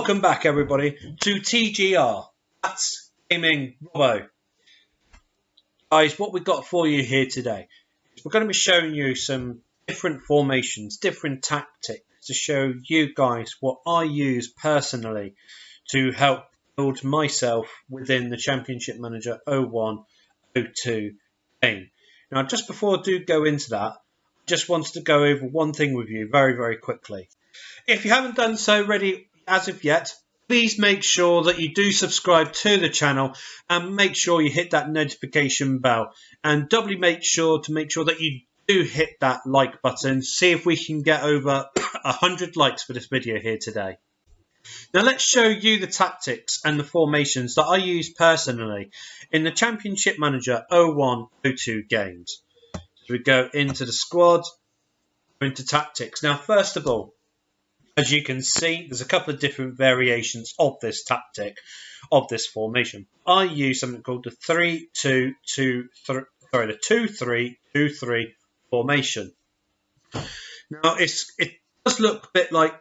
Welcome back, everybody, to TGR. That's Gaming Robo. Guys, what we've got for you here today is we're going to be showing you some different formations, different tactics to show you guys what I use personally to help build myself within the Championship Manager 01-02 game. Now, just before I do go into that, I just wanted to go over one thing with you very, very quickly. If you haven't done so already as of yet, please make sure that you do subscribe to the channel and make sure you hit that notification bell. And doubly make sure that you do hit that like button. See if we can get over 100 likes for this video here today. Now let's show you the tactics and the formations that I use personally in the Championship Manager 01-02 games. So we go into the squad, into tactics. Now first of all, as you can see, there's a couple of different variations of this tactic, of this formation. I use something called the 2-3-2-3 formation. Now, it does look a bit like,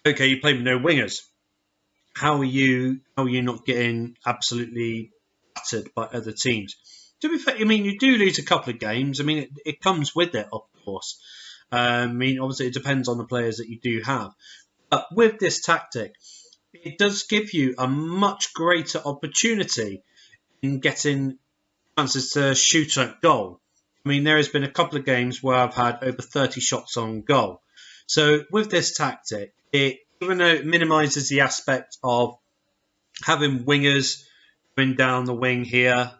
okay, you play with no wingers. How are you not getting absolutely battered by other teams? To be fair, I mean, you do lose a couple of games. I mean, it comes with it, of course. I mean, obviously, it depends on the players that you do have. But with this tactic, it does give you a much greater opportunity in getting chances to shoot at goal. I mean, there has been a couple of games where I've had over 30 shots on goal. So with this tactic, even though it minimises the aspect of having wingers going down the wing here,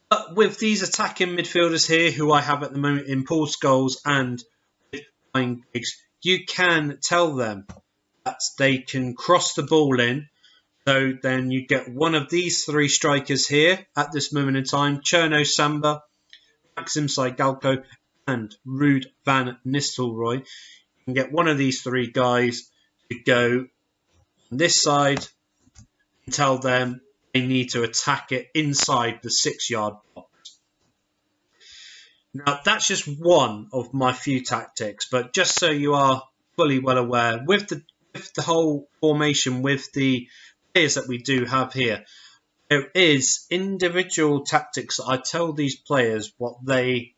but with these attacking midfielders here, who I have at the moment in Paul Scholes and Ryan Giggs, you can tell them that they can cross the ball in. So then you get one of these three strikers here at this moment in time, Cherno Samba, Maxim Cygalko, and Ruud van Nistelrooy. You can get one of these three guys to go on this side and tell them they need to attack it inside the 6-yard box. Now, that's just one of my few tactics, but just so you are fully well aware, with the whole formation, with the players that we do have here, there is individual tactics that I tell these players what they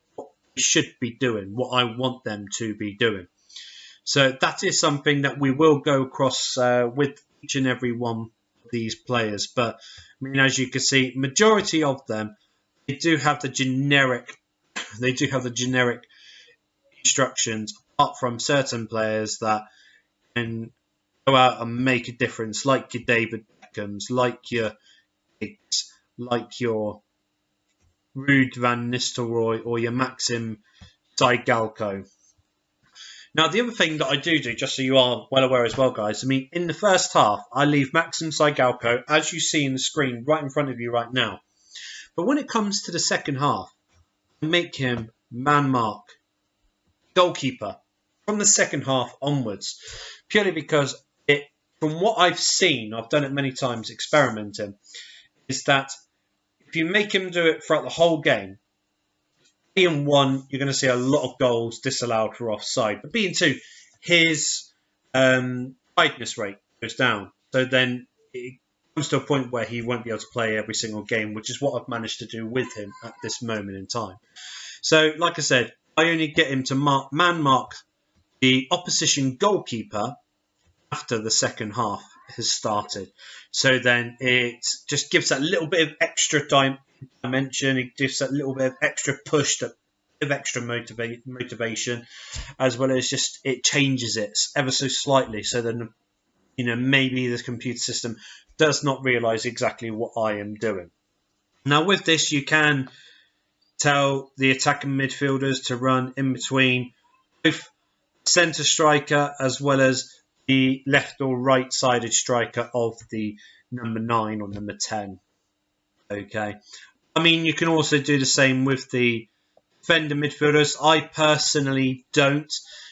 should be doing, what I want them to be doing. So that is something that we will go across with each and every one these players, but I mean, as you can see, majority of them, they do have the generic instructions, apart from certain players that can go out and make a difference, like your David Beckhams, like your Giggs, like your Ruud van Nistelrooy, or your Maxim Cygalko. Now, the other thing that I do, just so you are well aware as well, guys, I mean, in the first half, I leave Maxim Cygalko, as you see in the screen right in front of you right now. But when it comes to the second half, I make him man mark, goalkeeper, from the second half onwards, purely because from what I've seen, I've done it many times experimenting, is that if you make him do it throughout the whole game, being one, you're going to see a lot of goals disallowed for offside. But being two, his tightness rate goes down. So then it comes to a point where he won't be able to play every single game, which is what I've managed to do with him at this moment in time. So, like I said, I only get him to man mark the opposition goalkeeper after the second half has started. So then it just gives that little bit of extra dimension. It gives that little bit of extra push, that bit of extra motivation, as well as just it changes it ever so slightly. So then, maybe the computer system does not realise exactly what I am doing. Now, with this, you can tell the attacking midfielders to run in between both centre striker as well as the left or right-sided striker of the number 9 or number 10. Okay. I mean, you can also do the same with the defender midfielders. I personally don't.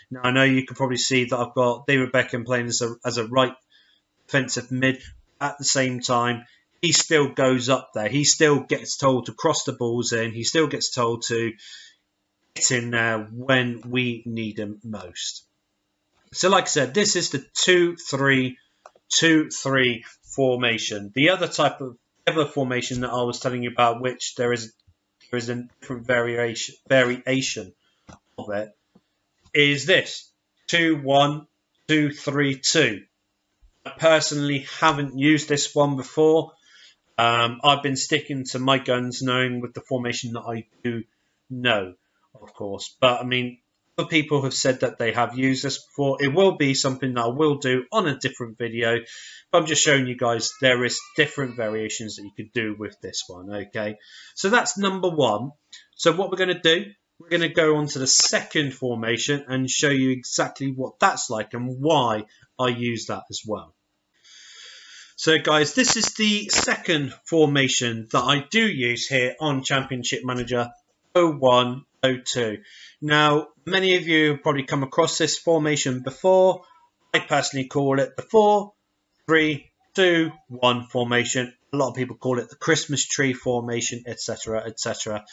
Now, I know you can probably see that I've got David Beckham playing as a right defensive mid. At the same time, he still goes up there. He still gets told to cross the balls in. He still gets told to get in there when we need him most. So like I said, this is the 2-3-2 4-2-3 formation. The other type of formation that I was telling you about, which there is a different variation of it, is this 2-1-2-3-2. I personally haven't used this one before. I've been sticking to my guns, knowing with the formation that I do know, of course. But I mean, other people have said that they have used this before. It will be something that I will do on a different video. But I'm just showing you guys there is different variations that you could do with this one. Okay, so that's number one. So what we're going to do, we're going to go on to the second formation and show you exactly what that's like and why I use that as well. So guys, this is the second formation that I do use here on Championship Manager 0102. Now, many of you have probably come across this formation before. I personally call it the 4-3-2-1 formation. A lot of people call it the Christmas tree formation, etc., etc.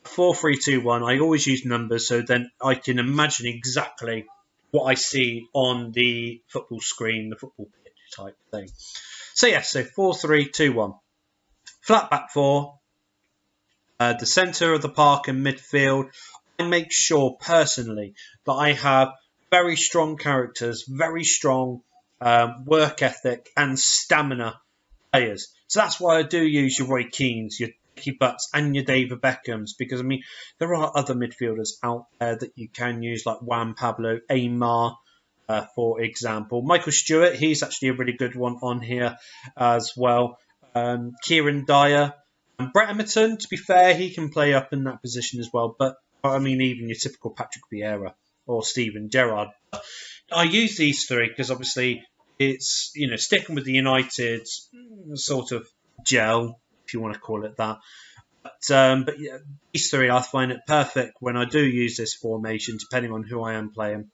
4-3-2-1. I always use numbers so then I can imagine exactly what I see on the football screen, the football pitch type thing. So yeah, so 4-3-2-1. Flat back four. The centre of the park and midfield. I make sure personally that I have very strong characters, very strong work ethic and stamina players. So that's why I do use your Roy Keanes, your Dickie Butts and your David Beckhams, because I mean there are other midfielders out there that you can use like Juan Pablo Aymar, for example. Michael Stewart, he's actually a really good one on here as well. Kieran Dyer and Brett Emerton, to be fair, he can play up in that position as well. But I mean, even your typical Patrick Vieira or Steven Gerrard. I use these three because obviously it's, you know, sticking with the United sort of gel, if you want to call it that. But yeah, these three, I find it perfect when I do use this formation, depending on who I am playing.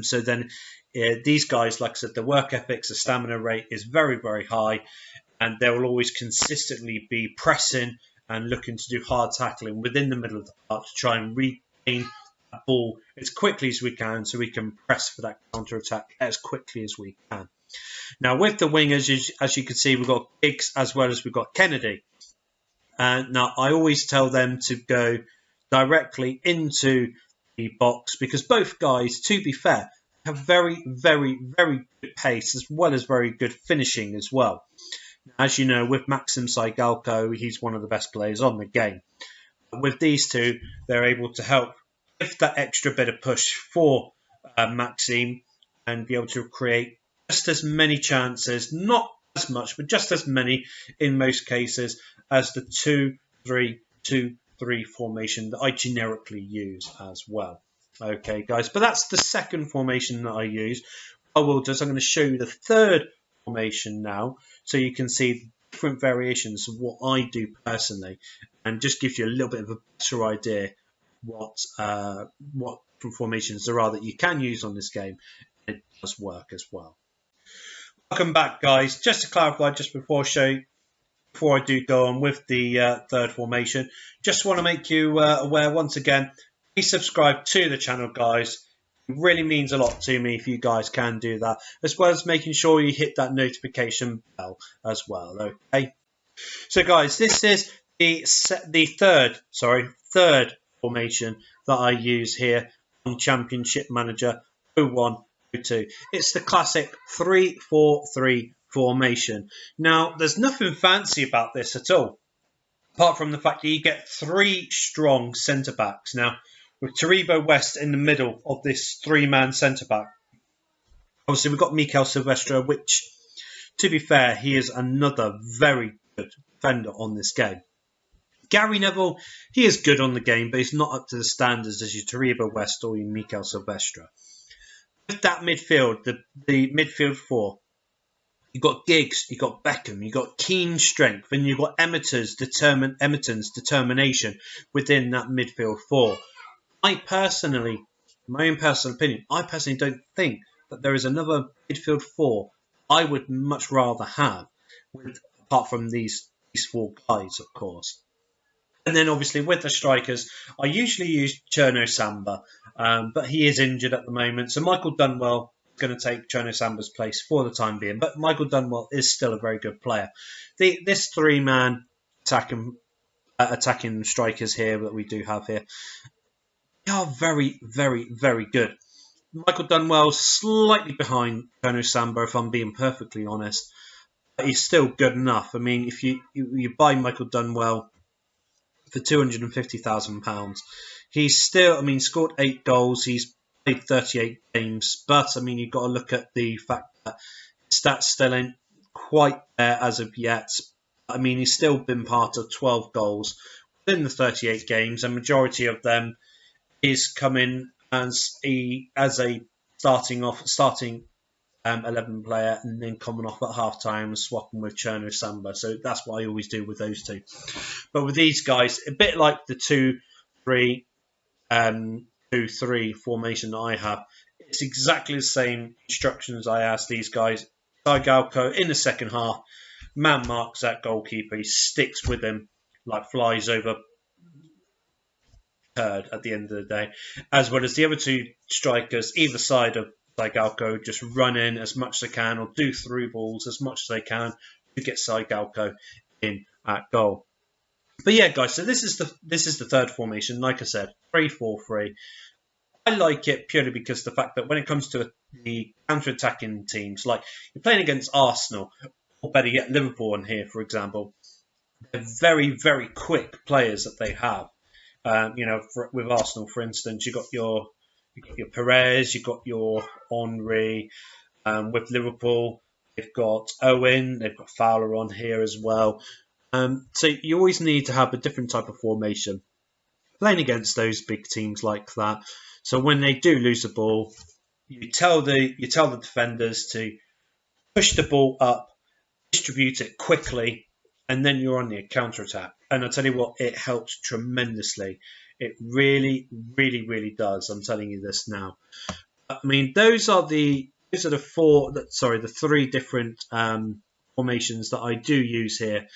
So then these guys, like I said, the work ethics, the stamina rate is very, very high, and they will always consistently be pressing and looking to do hard tackling within the middle of the park to try and regain that ball as quickly as we can so we can press for that counter-attack as quickly as we can. Now, with the wingers, as you can see, we've got Giggs as well as we've got Kennedy. Now, I always tell them to go directly into the box because both guys, to be fair, have very, very, very good pace as well as very good finishing as well. As you know, with Maxim Saigalko, he's one of the best players on the game. With these two, they're able to help give that extra bit of push for Maxim and be able to create just as many chances, not as much, but just as many in most cases as the 2-3-2-3 formation that I generically use as well. Okay, guys, but that's the second formation that I use. What I will do is I'm going to show you the third formation now, so you can see different variations of what I do personally, and just gives you a little bit of a better idea what different formations there are that you can use on this game. It does work as well. Welcome back, guys. Just to clarify, just before I do go on with the third formation, just want to make you aware once again, please subscribe to the channel, guys. It really means a lot to me if you guys can do that, as well as making sure you hit that notification bell as well, okay? So, guys, this is the third formation that I use here on Championship Manager 0102. It's the classic 3-4-3 formation. Now, there's nothing fancy about this at all, apart from the fact that you get three strong centre-backs. Now, with Taribo West in the middle of this three-man centre-back, obviously we've got Mikel Silvestre, which, to be fair, he is another very good defender on this game. Gary Neville, he is good on the game, but he's not up to the standards as your Taribo West or your Mikel Silvestre. With that midfield, the midfield four, you've got Giggs, you've got Beckham, you've got Keane's strength, and you've got Emerton's determination within that midfield four. I personally, my own personal opinion, I personally don't think that there is another midfield four I would much rather have, apart from these four guys, of course. And then obviously with the strikers, I usually use Cherno Samba, but he is injured at the moment. So Michael Dunwell going to take Chono Samba's place for the time being. But Michael Dunwell is still a very good player. This three-man attacking strikers here that we do have here, they are very, very, very good. Michael Dunwell slightly behind Chono Samba, if I'm being perfectly honest. But he's still good enough. I mean, if you buy Michael Dunwell for £250,000, he's still, I mean, scored 8 goals. He's played 38 games. But, I mean, you've got to look at the fact that his stats still ain't quite there as of yet. I mean, he's still been part of 12 goals within the 38 games, and majority of them is coming as a starting 11 player and then coming off at half time and swapping with Chono Samba. So that's what I always do with those two. But with these guys, a bit like the 2-3 formation that I have, it's exactly the same instructions I asked these guys. Galco in the second half, man marks that goalkeeper, he sticks with him like flies over turd at the end of the day, as well as the other two strikers either side of Galco just run in as much as they can or do through balls as much as they can to get Galco in at goal. But yeah, guys, so this is the third formation. Like I said, 3-4-3. I like it purely because the fact that when it comes to the counter-attacking teams, like you're playing against Arsenal, or better yet, Liverpool in here, for example, they're very, very quick players that they have. With Arsenal, for instance, you've got your Perez, you've got your Henry. With Liverpool, they've got Owen, they've got Fowler on here as well. So you always need to have a different type of formation playing against those big teams like that. So when they do lose the ball, you tell the defenders to push the ball up, distribute it quickly, and then you're on the counter-attack. And I tell you what, it helps tremendously. It really, really, really does. I'm telling you this now. I mean, those are the three different formations that I do use here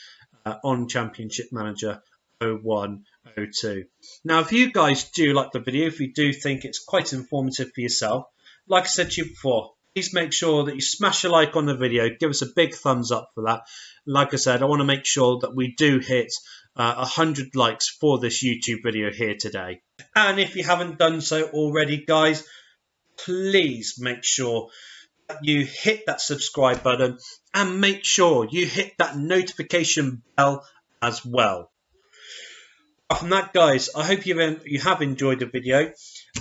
on Championship Manager 01-02. Now, if you guys do like the video, if you do think it's quite informative for yourself, like I said to you before, please make sure that you smash a like on the video. Give us a big thumbs up for that. Like I said, I want to make sure that we do hit 100 likes for this YouTube video here today. And if you haven't done so already, guys, please make sure that you hit that subscribe button and make sure you hit that notification bell as well. Apart from that, guys, I hope you have enjoyed the video,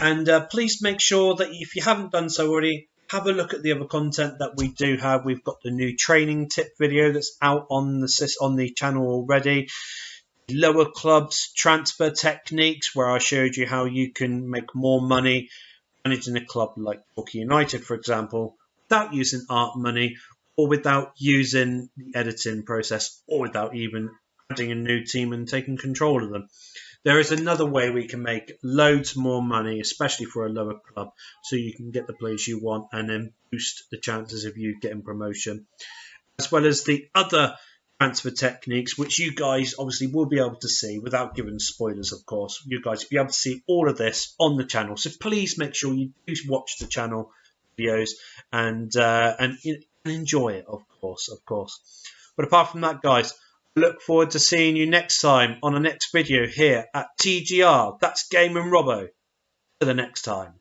and please make sure that if you haven't done so already, have a look at the other content that we do have. We've got the new training tip video that's out on the channel already. Lower clubs transfer techniques, where I showed you how you can make more money managing a club like Torquay United, for example, without using art money or without using the editing process or without even adding a new team and taking control of them. There is another way we can make loads more money, especially for a lower club, so you can get the players you want and then boost the chances of you getting promotion, as well as the other transfer techniques, which you guys obviously will be able to see without giving spoilers, of course. You guys will be able to see all of this on the channel, so please make sure you do watch the channel videos and enjoy it, of course. But apart from that, guys, I look forward to seeing you next time on the next video here at TGR. That's Game and Robo. Till the next time.